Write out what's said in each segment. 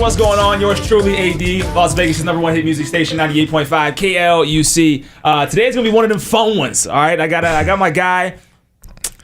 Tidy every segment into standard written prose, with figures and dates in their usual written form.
what's going on? Yours truly, AD, Las Vegas' #1 hit music station, 98.5 KLUC. Today's gonna be one of them fun ones. All right, I got my guy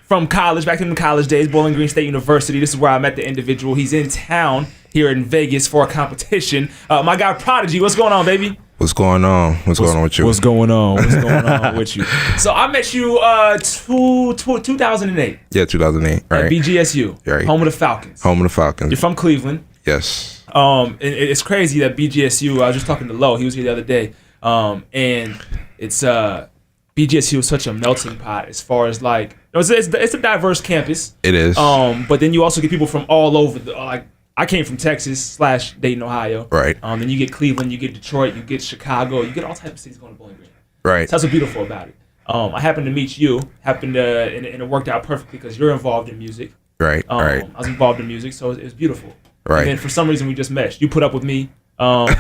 from college, back in the college days, Bowling Green State University. This is where I met the individual. He's in town here in Vegas for a competition. My guy Prodig-E, what's going on, baby? What's going on? What's going on with you? What's going on? What's going on with you? So I met you 2008. Yeah, 2008. Right. At BGSU, Right. home of the Falcons. Home of the Falcons. You're from Cleveland. Yes. It's crazy that BGSU. I was just talking to Lo. He was here the other day. And it's BGSU is such a melting pot as far as like it's a diverse campus. It is. But then you also get people from all over. Like I came from Texas / Dayton, Ohio. Right. Then you get Cleveland, you get Detroit, you get Chicago, you get all types of cities going to Bowling Green. Right. So that's what's beautiful about it. I happened to meet you. And it worked out perfectly because you're involved in music. Right. Right. I was involved in music, so it was beautiful. Right. And then for some reason we just meshed. You put up with me, and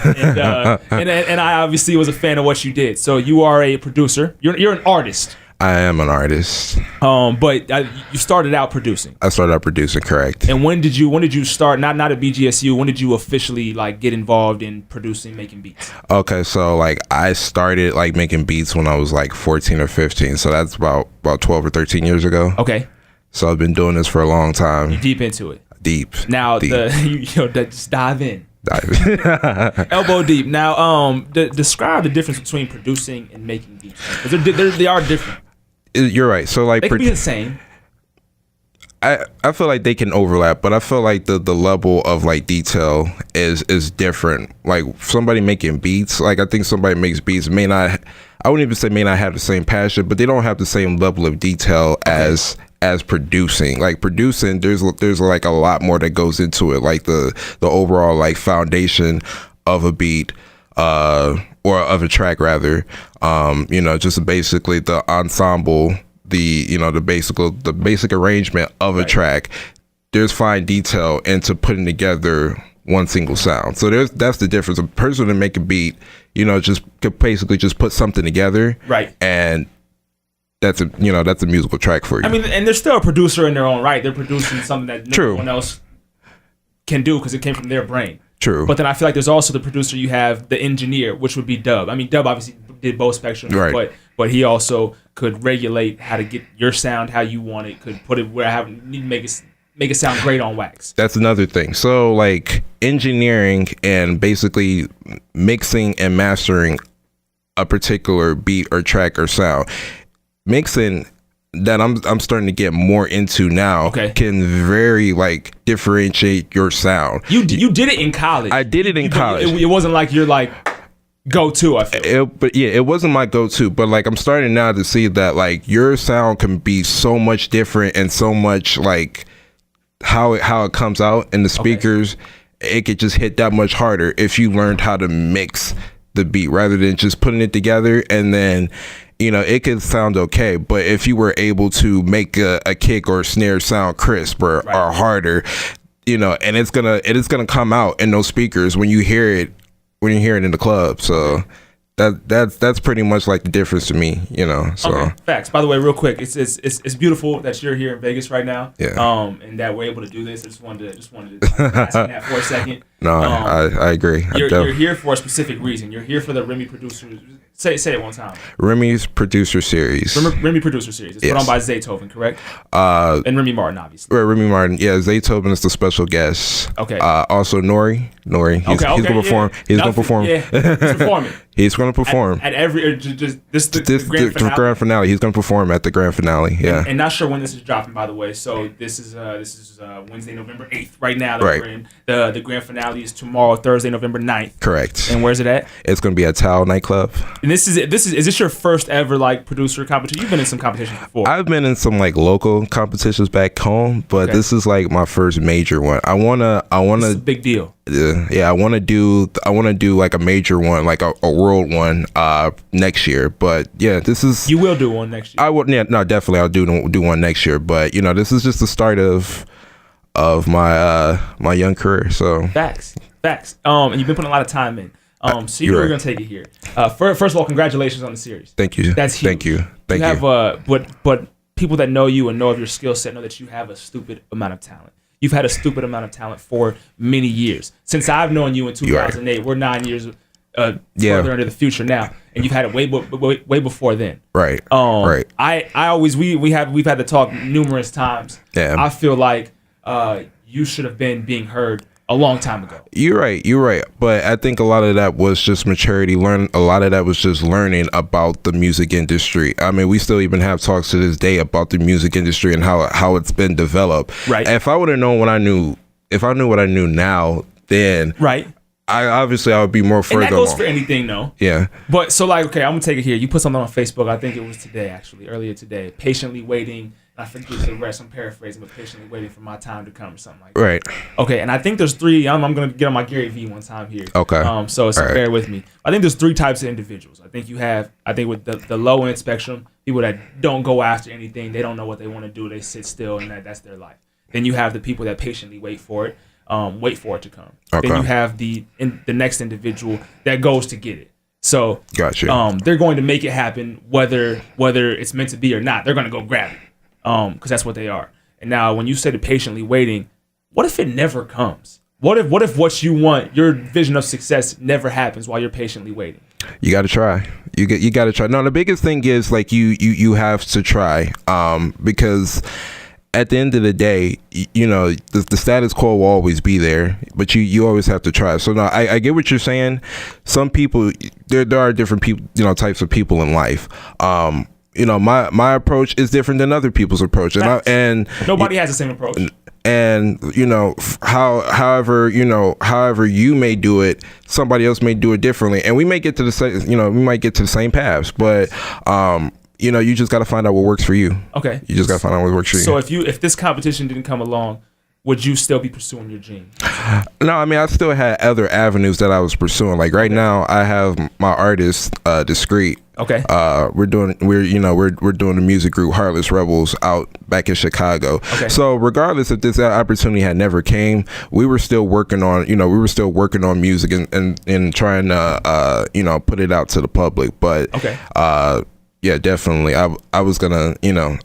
I obviously was a fan of what you did. So you are a producer. You're an artist. I am an artist. But you started out producing. I started out producing, correct. And when did you start? Not at BGSU. When did you officially like get involved in producing, making beats? Okay, so like I started like making beats when I was like 14 or 15. So that's about 12 or 13 years ago. Okay. So I've been doing this for a long time. You're deep into it. Deep. Now deep. Just dive in. Elbow deep. Now, describe the difference between producing and making beats. 'Cause they are different. You're right. So like they can be the same. I feel like they can overlap, but I feel like the level of like detail is different. Like somebody making beats, like I think somebody makes beats may not, I wouldn't even say may not have the same passion, but they don't have the same level of detail as producing. Like producing, there's like a lot more that goes into it, like the overall like foundation of a beat, or of a track rather. Just basically the ensemble, the basic arrangement of a track. There's fine detail into putting together one single sound. So that's the difference. A person to make a beat, just could basically just put something together, right? And that's a musical track for you. I mean, and they're still a producer in their own right. They're producing something that no one else can do because it came from their brain. True. But then I feel like there's also the producer. You have the engineer, which would be Dub. I mean, Dub obviously did both spectrums, right. but he also could regulate how to get your sound how you want it. Could put it where I need to make it sound great on wax. That's another thing. So like engineering and basically mixing and mastering a particular beat or track or sound. Mixing that I'm starting to get more into now can very like differentiate your sound. You did it in college. I did it in college. It wasn't like you're like go-to, I feel. But yeah, it wasn't my go-to, but like I'm starting now to see that like your sound can be so much different and so much like how it comes out in the speakers. It could just hit that much harder if you learned how to mix the beat rather than just putting it together and then it could sound okay, but if you were able to make a kick or a snare sound crisp or harder, and it is gonna come out in those speakers when you hear it in the club. So that's pretty much like the difference to me, So okay. Facts. By the way, real quick, it's beautiful that you're here in Vegas right now. Yeah. And that we're able to do this. I just wanted to ask you that for a second. No, I agree. You're here for a specific reason. You're here for the Remy Producers. Say it one time. Remy's Producer Series. Remy Producer Series. It's put on by Zaytoven, correct? And Remy Martin, obviously. Right, Remy Martin. Yeah, Zaytoven is the special guest. Okay. Also Nori. He's going to perform. Yeah. He's going to perform. Yeah, he's performing. He's going to perform at every the grand finale. He's going to perform at the grand finale. Yeah. And not sure when this is dropping, by the way. So this is Wednesday, November 8th. Right now, right. We're in the grand finale is tomorrow, Thursday, November 9th. Correct. And where's it at? It's going to be at Tao nightclub. And is this your first ever like producer competition? You've been in some competitions before. I've been in some like local competitions back home, but this is like my first major one. I wanna. This is a big deal. Yeah, I want to do like a major one, like a world one, next year. But yeah, this is. You will do one next year. I would. Yeah, no, definitely, I'll do one next year. But this is just the start of my young career. So facts. And you've been putting a lot of time in. So you're gonna take it here. First of all, congratulations on the series. Thank you. That's huge. Thank you. But people that know you and know of your skill set know that you have a stupid amount of talent. you've had a stupid amount of talent for many years. Since I've known you in 2008, we're 9 years further into the future now, and you've had it way before then. Right. Right. I always we've had the talk numerous times. Yeah. I feel like you should have been being heard a long time ago. You're right. But I think a lot of that was just maturity. A lot of that was just learning about the music industry. I mean, we still even have talks to this day about the music industry and how it's been developed. Right. If I would have known what I knew now, then right. I would be more further. And that goes along. for anything, though. Yeah. But so like, okay, I'm gonna take it here. You put something on Facebook. I think it was today, actually, earlier today. Patiently waiting. I forget the rest. I'm paraphrasing, but patiently waiting for my time to come or something like that. Right. Okay, and I think there's three. I'm gonna get on my Gary Vee one time here. Okay. So bear with me. I think there's three types of individuals. I think with the low end spectrum, people that don't go after anything. They don't know what they want to do. They sit still, and that's their life. Then you have the people that patiently wait for it to come. Okay. Then you have the next individual that goes to get it. So gotcha. They're going to make it happen whether it's meant to be or not. They're going to go grab it because that's what they are. And now when you say the patiently waiting, what if it never comes? What if what you want, your vision of success, never happens while you're patiently waiting? You got to try. You got to try. No, the biggest thing is like you have to try because at the end of the day, the status quo will always be there, but you always have to try. So no, I get what you're saying. Some people, there are different people, types of people in life. My approach is different than other people's approach, and nobody has the same approach. And however you may do it, somebody else may do it differently, and we may get to the same, we might get to the same paths, but you just got to find out what works for you. Okay. You just got to find out what works for you. So if this competition didn't come along, would you still be pursuing your dream? No, I mean, I still had other avenues that I was pursuing. Like right now, I have my artist, Discreet. Okay. We're doing the music group Heartless Rebels out back in Chicago. Okay. So regardless if this opportunity had never came, we were still working on music and trying to put it out to the public. But okay. Yeah, definitely. I was gonna,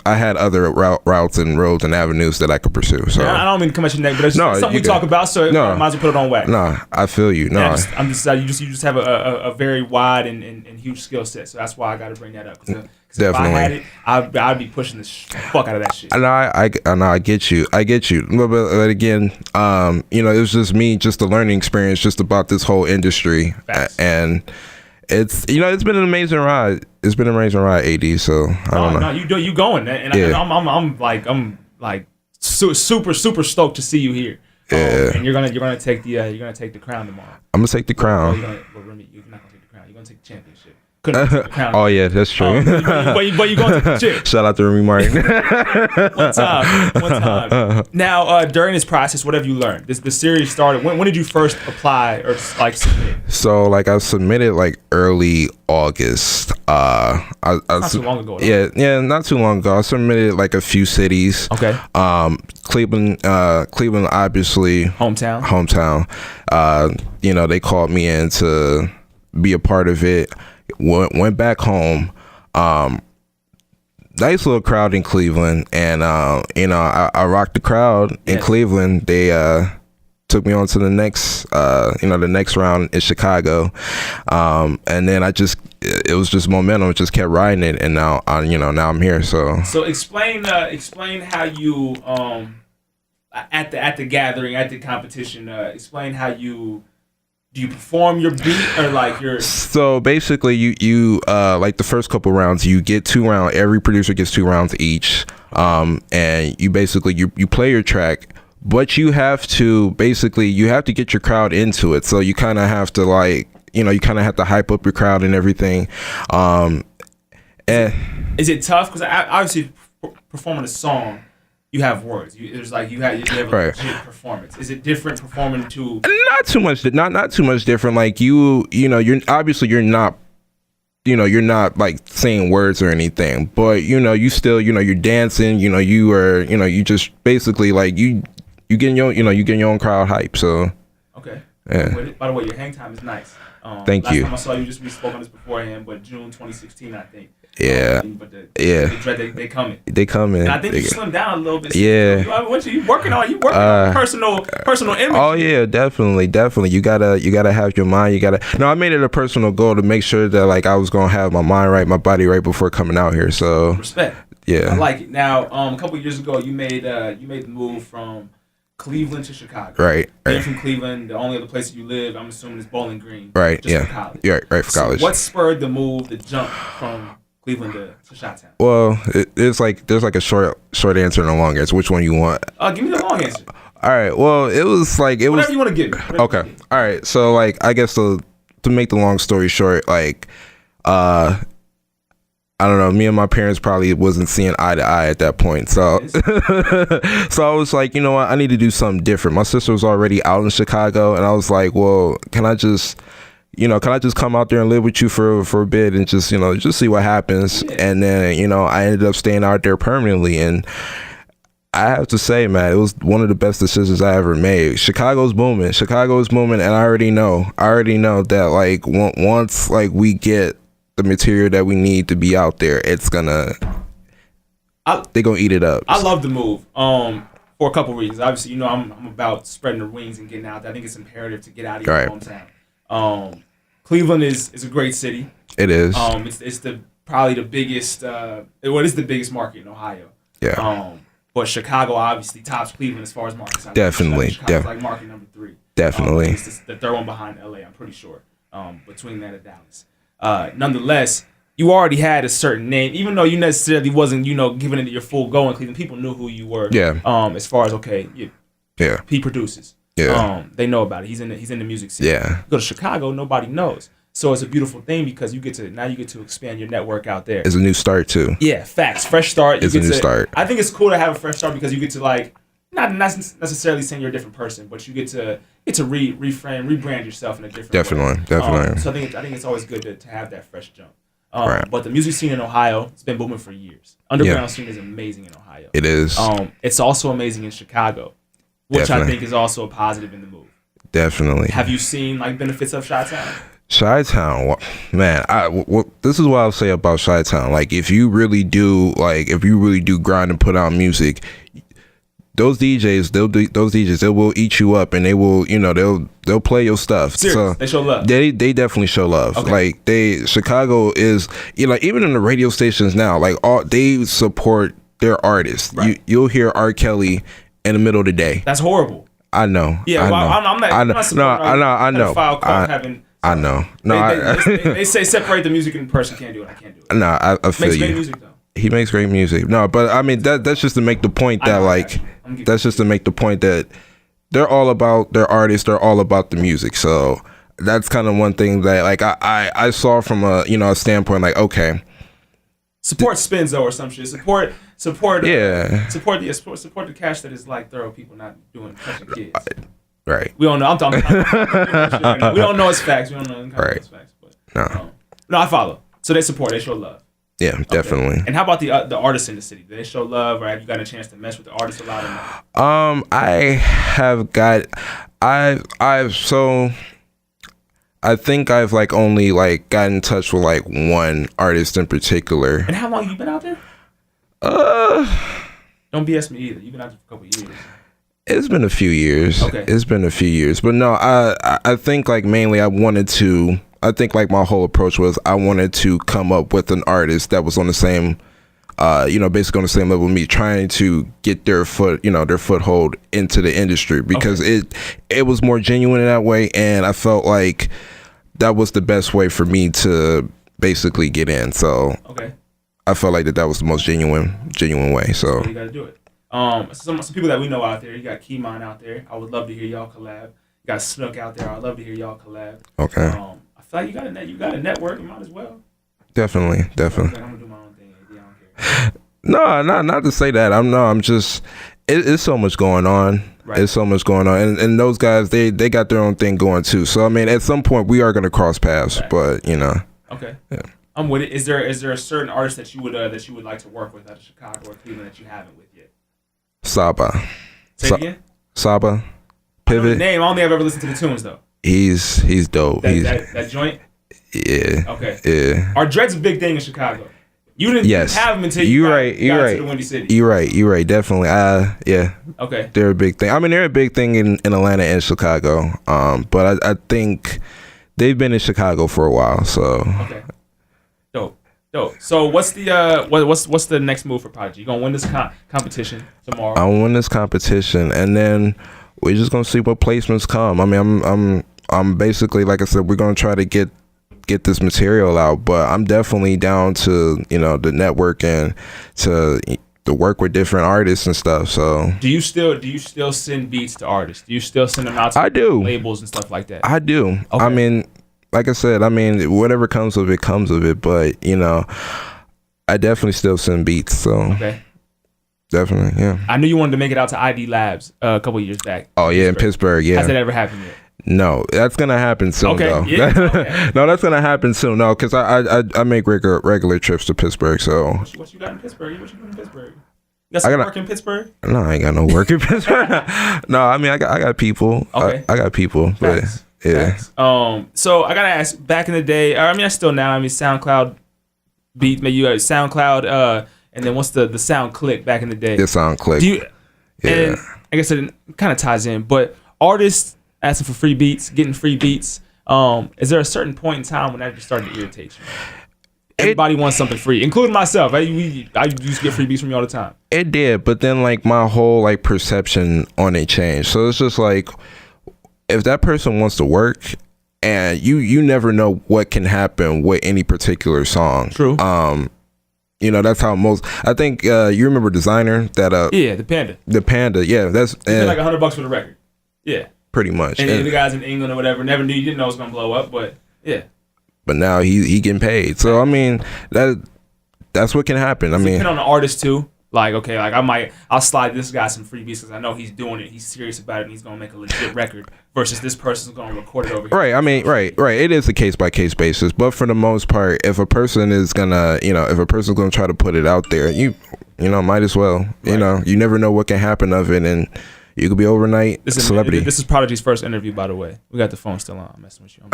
I had other routes and roads and avenues that I could pursue. So I don't mean to come at your neck, but it's something we talk about. So I might as well put it on wax. No, I feel you. No, I'm just you just have a very wide and huge skill set. So that's why I got to bring that up. Cause definitely. If I had it, I'd be pushing the fuck out of that shit. I know. I get you. But again, it was just me, just a learning experience, just about this whole industry. Facts. And it's been an amazing ride. It's been an amazing ride, AD. So I don't know. No, you going, and yeah. I'm like super stoked to see you here. Yeah. And you're gonna take the crown tomorrow. I'm gonna take the crown. You're not gonna take the crown. You're gonna take the championship. Couldn't take the crown. Oh yeah, that's true. But you're gonna take the chip. Shout out to Remy Martin. One time. Now, during this process, what have you learned? The series started. When did you first apply or submit? So I submitted early August. Not too long ago. Yeah, not too long ago. I submitted a few cities. Okay. Cleveland, obviously. Hometown. They called me in to be a part of it. Went back home. Nice little crowd in Cleveland, and I rocked the crowd in Cleveland. They took me on to the next round in Chicago, and then it was just momentum. It just kept riding it, and now I'm here. So explain how you at the gathering, at the competition. Explain how you. Do you perform your beat or your? So basically, you the first couple rounds, you get 2 rounds. Every producer gets 2 rounds each, and you basically you play your track, but you have to get your crowd into it. So you kind of have to hype up your crowd and everything. Is it tough? Because obviously performing a song. You have words. You have a legit performance. Is it different performing to? Not too much. Not too much different. You're obviously you're not saying words or anything, but you still you're dancing. You just basically you getting your own crowd hype. So okay. Yeah. By the way, your hang time is nice. Thank you. Last time I saw you, we spoke on this beforehand, but June 2016, I think. Yeah. But Yeah. they coming. They coming. And I think you slimmed down a little bit. Yeah. You working on personal image. Oh yeah, definitely. You gotta have your mind. No, I made it a personal goal to make sure that like I was gonna have my mind right, my body right before coming out here. So respect. Yeah. I like it. Now, a couple years ago, you made the move from Cleveland to Chicago. Right. Being from Cleveland, the only other place you live, I'm assuming, is Bowling Green. Right. Just for college. Yeah. Right for college. What spurred the move, the jump from Cleveland to Chi-Town? Well, there's like a short answer and a long answer. Which one you want? Give me the long answer. All right. Well, it was whatever you want to give me. Okay. All right. So like, I guess to make the long story short, like, I don't know. Me and my parents probably wasn't seeing eye to eye at that point. So, so I was like, you know what? I need to do something different. My sister was already out in Chicago, and I was like, well, can I just come out there and live with you for a bit and just see what happens? Yeah. And then, I ended up staying out there permanently. And I have to say, man, it was one of the best decisions I ever made. Chicago's booming. And I already know that like once like we get the material that we need to be out there, they're gonna eat it up. I love the move for a couple reasons. Obviously, I'm about spreading the wings and getting out there. I think it's imperative to get out of your hometown. Cleveland is a great city. It is. It's probably the biggest. It is the biggest market in Ohio. Yeah. But Chicago obviously tops Cleveland as far as markets. Definitely. Chicago's like market number 3. Definitely. It's the third one behind LA. I'm pretty sure. Between that and Dallas. Nonetheless, you already had a certain name, even though you necessarily wasn't, giving it your full go in Cleveland. People knew who you were. Yeah. As far as he produces. Yeah. They know about it. He's in the music scene. Yeah. Go to Chicago, nobody knows. So it's a beautiful thing because you get to expand your network out there. It's a new start too. Yeah, facts. Fresh start. It's a new start. I think it's cool to have a fresh start because you get to like not necessarily saying you're a different person, but you get to rebrand yourself in a different way. Definitely. So I think it's always good to have that fresh jump. Right. But the music scene in Ohio, it's been booming for years. Underground scene is amazing in Ohio. It is. It's also amazing in Chicago, which I think is also a positive in the move. Definitely. Have you seen like benefits of Chi-Town? Chi-Town, man. This is what I'll say about Chi-Town. Like, if you really do grind and put out music, those DJs, they will eat you up, and they will, they'll play your stuff. Serious. So they show love. They definitely show love. Okay. Like Chicago is, even in the radio stations now, like they support their artists. Right. You'll hear R. Kelly in the middle of the day. That's horrible. I know. Yeah, I'm not supporting I know. No, they say separate the music and the person can't do it. I can't do it. No, I feel you. Makes great music though. He makes great music. No, but I mean that's just to make the point that they're all about their artists. They're all about the music. So that's kind of one thing that like I saw from a standpoint like, okay, support spins though or some shit. Support support the cash that is like thorough people not doing touching kids. Right. We don't know. I'm talking. Right now. We don't know it's facts. We don't know it's facts. But no, I follow. So they support. They show love. Yeah, definitely. And how about the artists in the city? Do they show love, or have you got a chance to mess with the artists a lot? Or not? I think I've like only like got in touch with like one artist in particular. And how long you been out there? Don't BS me either. You've been out there for a couple of years. It's been a few years. Okay. It's been a few years. But no, I think like mainly I think like my whole approach was I wanted to come up with an artist that was on the same, basically on the same level with me, trying to get their foothold into the industry because it was more genuine in that way. And I felt like that was the best way for me to basically get in. So I felt like that was the most genuine way. So you got to do it. Some people that we know out there. You got Keymon out there. I would love to hear y'all collab. You got Snook out there. I'd love to hear y'all collab. Okay. I feel like you got a network. You might as well. Definitely. I'm gonna do my own thing. I don't care. No, not to say that. I'm just. It's so much going on. Right. It's so much going on, and those guys they got their own thing going too. So I mean, at some point we are gonna cross paths, right. But Okay. Yeah. I'm with it. Is there a certain artist that you would like to work with out of Chicago or Cleveland that you haven't with yet? Saba. Say it again. Saba. Pivot. I know the name. I don't think I've ever listened to the tunes though. He's dope. That joint. Yeah. Okay. Yeah. Are dreads a big thing in Chicago? You didn't have them until you got to the Windy City. You're right. Definitely. Yeah. Okay. They're a big thing. I mean, they're a big thing in Atlanta and Chicago. But I think they've been in Chicago for a while. So. Okay. Dope. So what's the next move for Prodig-E? You gonna win this competition tomorrow? I'll win this competition, and then we're just gonna see what placements come. I mean, I'm basically, like I said, we're gonna try to get this material out, but I'm definitely down to, the network and to work with different artists and stuff. So do you still send beats to artists? Do you still send them out to labels and stuff like that? I do. Okay. I mean, like I said, whatever comes of it comes of it, but I definitely still send beats. So okay. Definitely, yeah. I knew you wanted to make it out to ID Labs a couple of years back. Oh yeah, in Pittsburgh, yeah. Has that ever happened yet? No, that's gonna happen soon, though. Yeah, okay. No, that's gonna happen soon. No, because I make regular trips to Pittsburgh. So what you got in Pittsburgh? What you doing in Pittsburgh? You got some work in Pittsburgh? No, I ain't got no work in Pittsburgh. No, I mean I got people. Okay, I got people, Facts. But yeah. Facts. So I gotta ask. Back in the day, I still now. SoundCloud beat. Maybe you had SoundCloud. And then what's the sound click back in the day? The sound click. And I guess it kind of ties in, but artists asking for free beats, getting free beats. Is there a certain point in time when that just started to irritate you? Everybody wants something free, including myself. I used to get free beats from you all the time. It did, but then my whole perception on it changed. So it's just if that person wants to work, and you never know what can happen with any particular song. True. That's how most. I think you remember Designer that. Yeah, the Panda. The Panda, yeah, that's like $100 for the record. Yeah. Pretty much. And the guys in England or whatever you didn't know it was gonna blow up, but yeah. But now he getting paid, so that's what can happen. Depending on the artist too. I'll slide this guy some freebies because I know he's doing it. He's serious about it, and he's gonna make a legit record. Versus this person's gonna record it over here. Right. Right. It is a case by case basis, but for the most part, if a person is gonna, try to put it out there, you might as well. Right. You never know what can happen of it, and you could be overnight celebrity. This is Prodigy's first interview, by the way. We got the phone still on. I'm messing with you.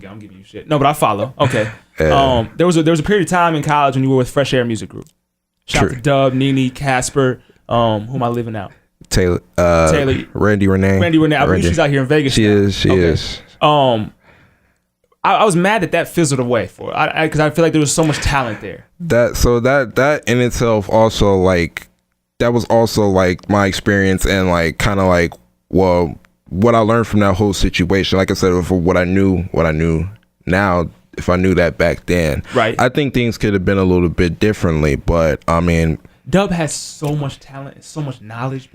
I'm giving you shit. No, but I follow. Okay. There was a period of time in college when you were with Fresh Air Music Group. Shout out to Dub, Nene, Casper. Who am I living out? Taylor, Randy Renee. I believe she's out here in Vegas. She is. I was mad that fizzled away because I feel like there was so much talent there. That in itself also that was also my experience and what I learned from that whole situation. Like I said, for what I knew now, if I knew that back then, right? I think things could have been a little bit differently, but Dub has so much talent and so much knowledge,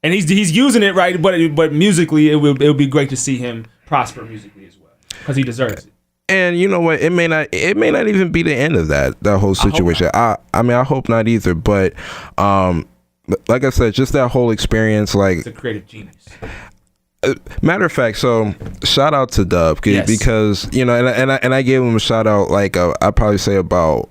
and he's using it right. But musically, it would be great to see him prosper musically as well because he deserves it. And you know what? It may not even be the end of that whole situation. I hope not either. But like I said, just that whole experience, it's a creative genius. Matter of fact, so shout out to Dub because and I gave him a shout out I'd probably say about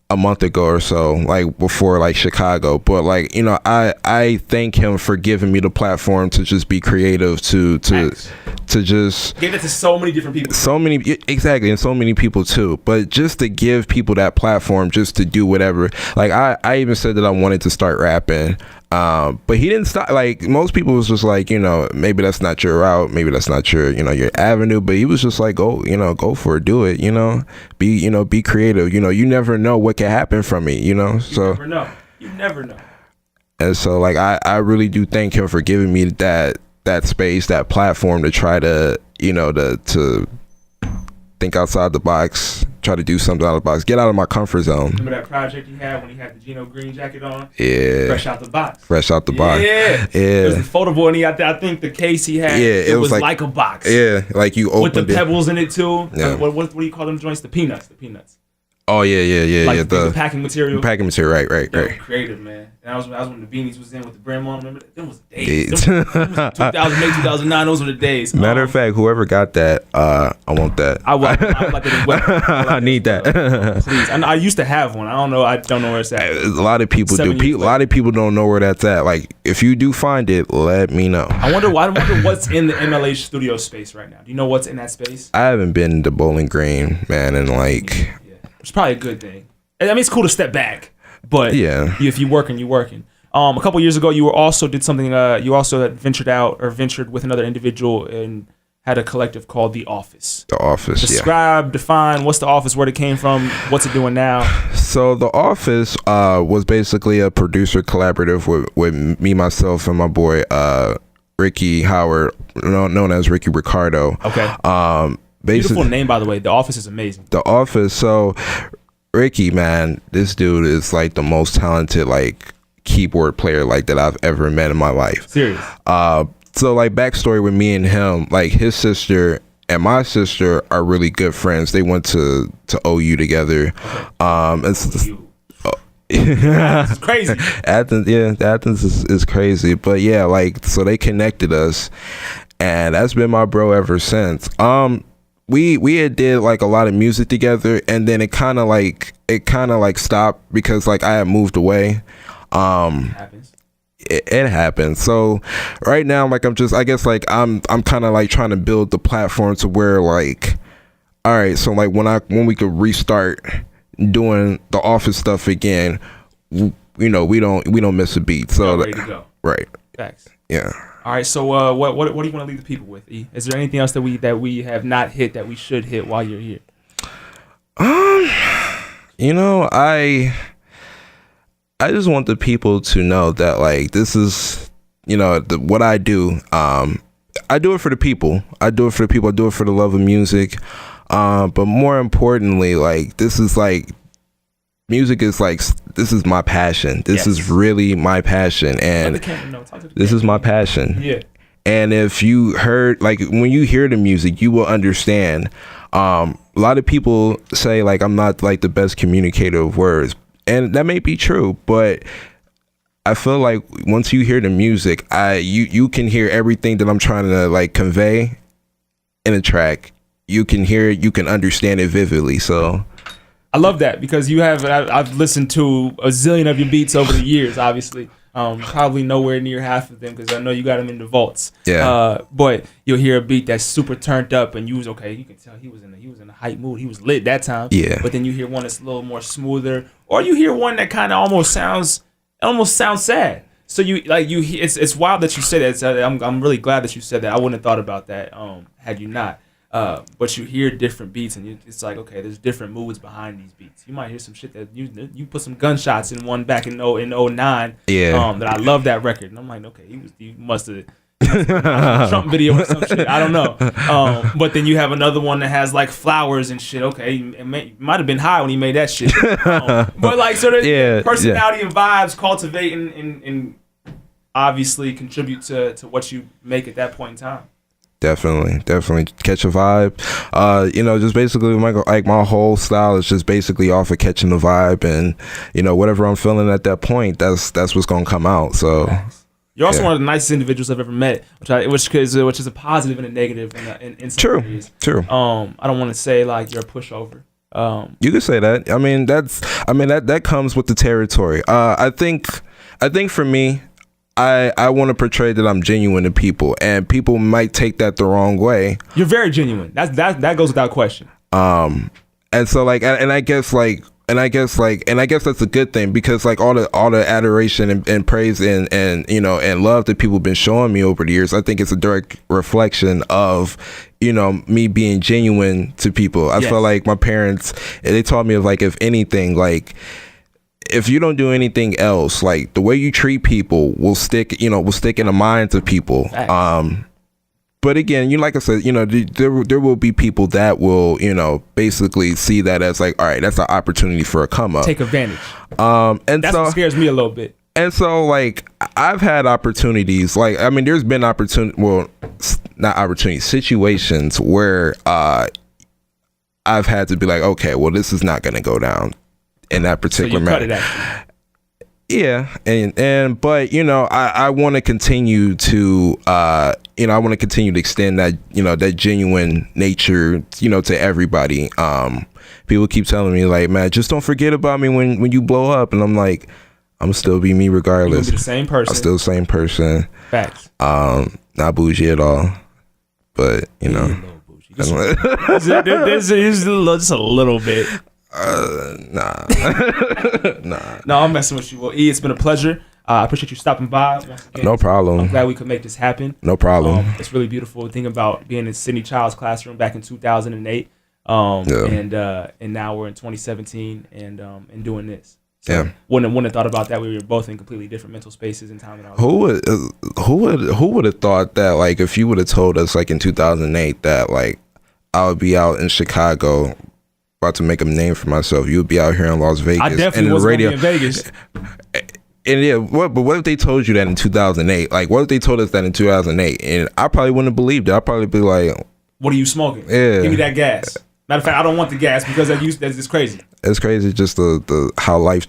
a month ago or so, before Chicago, but I thank him for giving me the platform to just be creative, to just give it to so many different people, exactly, and so many people too, but just to give people that platform just to do whatever. I even said that I wanted to start rapping, but he didn't stop. Most people was just maybe that's not your route, maybe that's not your your avenue, but he was just go for it, do it, be creative, you never know what can happen from me, so you never know. And so I really do thank him for giving me that space, that platform to try to to think outside the box, try to do something out of the box, get out of my comfort zone. Remember that project you had when you had the Gino Green jacket on? Yeah. Fresh out the box. Yeah. It was the foldable, and I think the case he had, it was like a box. Yeah, you opened with the pebbles in it too. Yeah. What do you call them joints? The peanuts. Oh yeah. The packing material. Packing material, right. Creative, man. And I was when the beanies was in with the brim on. Remember, them was days. 2008, 2009. Those were the days. Matter of fact, whoever got that, I want that. I like it as well. I need that. Please. I used to have one. I don't know where it's at. A lot of people do. A lot of people don't know where that's at. If you do find it, let me know. I wonder what's in the MLH studio space right now. Do you know what's in that space? I haven't been to Bowling Green, man, and it's probably a good thing. I mean, it's cool to step back, but if you're working, you're working. A couple years ago, you also did something. You also had ventured with another individual and had a collective called The Office. The Office, Describe, define, what's The Office, where it came from, what's it doing now? So The Office was basically a producer collaborative with me, myself, and my boy Ricky Howard, known as Ricky Ricardo. Okay. Beautiful name, by the way. The Office is amazing. The Office. So Ricky, man, this dude is like the most talented like keyboard player like that I've ever met in my life. Serious. So like backstory with me and him, like his sister and my sister are really good friends. They went to OU together. Okay. It's crazy. Athens is crazy. But yeah, like so they connected us, and that's been my bro ever since. We had did like a lot of music together, and then it kind of like stopped because like I had moved away. Happens. It happened. So right now, like I'm kind of like trying to build the platform to where like, all right, so like when we could restart doing the Office stuff again, we don't miss a beat. So ready to go. Right. Facts. Yeah. All right. So what do you want to leave the people with? E? Is there anything else that we have not hit that we should hit while you're here? I just want the people to know that like this is what I do. I do it for the people. I do it for the love of music. But more importantly, like this is like music is like this is my passion. This is really my passion, and this is my passion. Yeah. And if you heard like when you hear the music, you will understand. A lot of people say like I'm not like the best communicator of words. And that may be true, but I feel like once you hear the music, you can hear everything that I'm trying to like convey in a track. You can hear it, you can understand it vividly. So I love that because I've listened to a zillion of your beats over the years, obviously. Probably nowhere near half of them because I know you got them in the vaults. Yeah. But you'll hear a beat that's super turned up and you was okay. You can tell he was in a hype mood. He was lit that time. Yeah. But then you hear one that's a little more smoother, or you hear one that kind of almost sounds sad. So it's wild that you said that. I'm really glad that you said that. I wouldn't have thought about that had you not. But you hear different beats, and it's like, okay, there's different moods behind these beats. You might hear some shit that you put some gunshots in one back in 09. Yeah. That I love that record, and I'm like, okay, he must have Trump video or some shit. I don't know. But then you have another one that has like flowers and shit. Okay, it might have been high when he made that shit. But like, so there's personality and vibes cultivate and obviously contribute to what you make at that point in time. Definitely catch a vibe. Just basically my whole style is just basically off of catching the vibe, and whatever I'm feeling at that point, that's what's gonna come out. So you're also one of the nicest individuals I've ever met, which is a positive and a negative in some areas. True. I don't want to say like you're a pushover. You can say that. I mean that comes with the territory. I think for me, I want to portray that I'm genuine to people, and people might take that the wrong way. You're very genuine. That goes without question. And so like, and I guess that's a good thing, because like all the adoration and praise and love that people have been showing me over the years, I think it's a direct reflection of me being genuine to people. I feel like my parents, they taught me of like, if anything, like, if you don't do anything else, like the way you treat people will stick in the minds of people. But again, like I said, there will be people that will, basically see that as like, all right, that's an opportunity for a come up. Take advantage. And that's what scares me a little bit. And so like, I've had opportunities, like, I mean, there's been situations where I've had to be like, okay, well, this is not going to go down in that particular matter. Yeah, but I want to continue to extend that that genuine nature to everybody. People keep telling me like, man, just don't forget about me when you blow up, and I'm like, I'm still be me regardless. You're the same person. I'm still the same person. Facts. Not bougie at all, but There's just a little bit. Nah. Nah. No, I'm messing with you. Well, E, it's been a pleasure. I appreciate you stopping by. Once again. No problem. I'm glad we could make this happen. No problem. It's really beautiful. Thinking about being in Sydney Child's classroom back in 2008, and now we're in 2017 and doing this. So Yeah. Wouldn't have thought about that. We were both in completely different mental spaces and time. Who would have thought that, like, if you would have told us, like, in 2008 that, like, I would be out in Chicago about to make a name for myself, you would be out here in Las Vegas. I definitely was going to be in Vegas. And yeah, but what if they told you that in 2008? Like, what if they told us that in 2008? And I probably wouldn't have believed it. I'd probably be like, "What are you smoking? Yeah. Give me that gas." Matter of fact, I don't want the gas because that's just crazy. It's crazy, just the how life,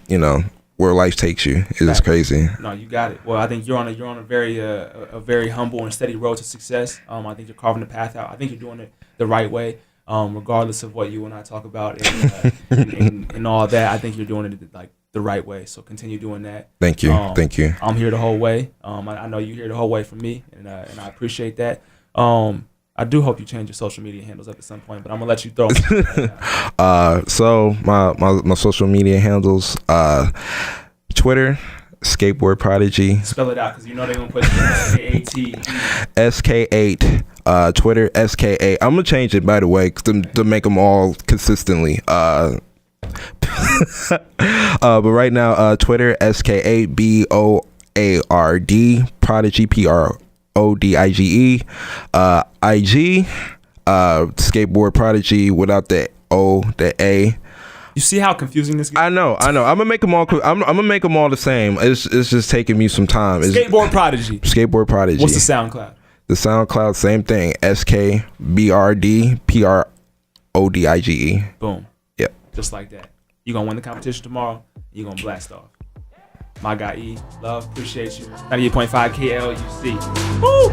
where life takes you is crazy. No, you got it. Well, I think you're on a very humble and steady road to success. I think you're carving the path out. I think you're doing it the right way, regardless of what you and I talk about and all that. I think you're doing it like the right way. So continue doing that. Thank you. Thank you. I'm here the whole way. I know you're here the whole way for me, and I appreciate that. I do hope you change your social media handles up at some point, but I'm gonna let you throw. So my social media handles, Twitter, Skateboard Prodigy. Spell it out, because you know they're gonna put SK8. SK8. Twitter, SK8. I'm gonna change it, by the way, to make them all consistently. But right now, Twitter, SK8 BOARD, Prodigy PRODIGE, IG, Skateboard Prodigy without the O, the A. You see how confusing this gets? I know. I'm gonna make them all. I'm gonna make them all the same. It's just taking me some time. Skateboard Prodigy. Skateboard Prodigy. What's the SoundCloud? The SoundCloud, same thing. SKBRD PRODIGE. Boom. Yep. Just like that. You're gonna win the competition tomorrow. You're gonna blast off. My guy E, love, appreciate you. 98.5 KLUC. Woo!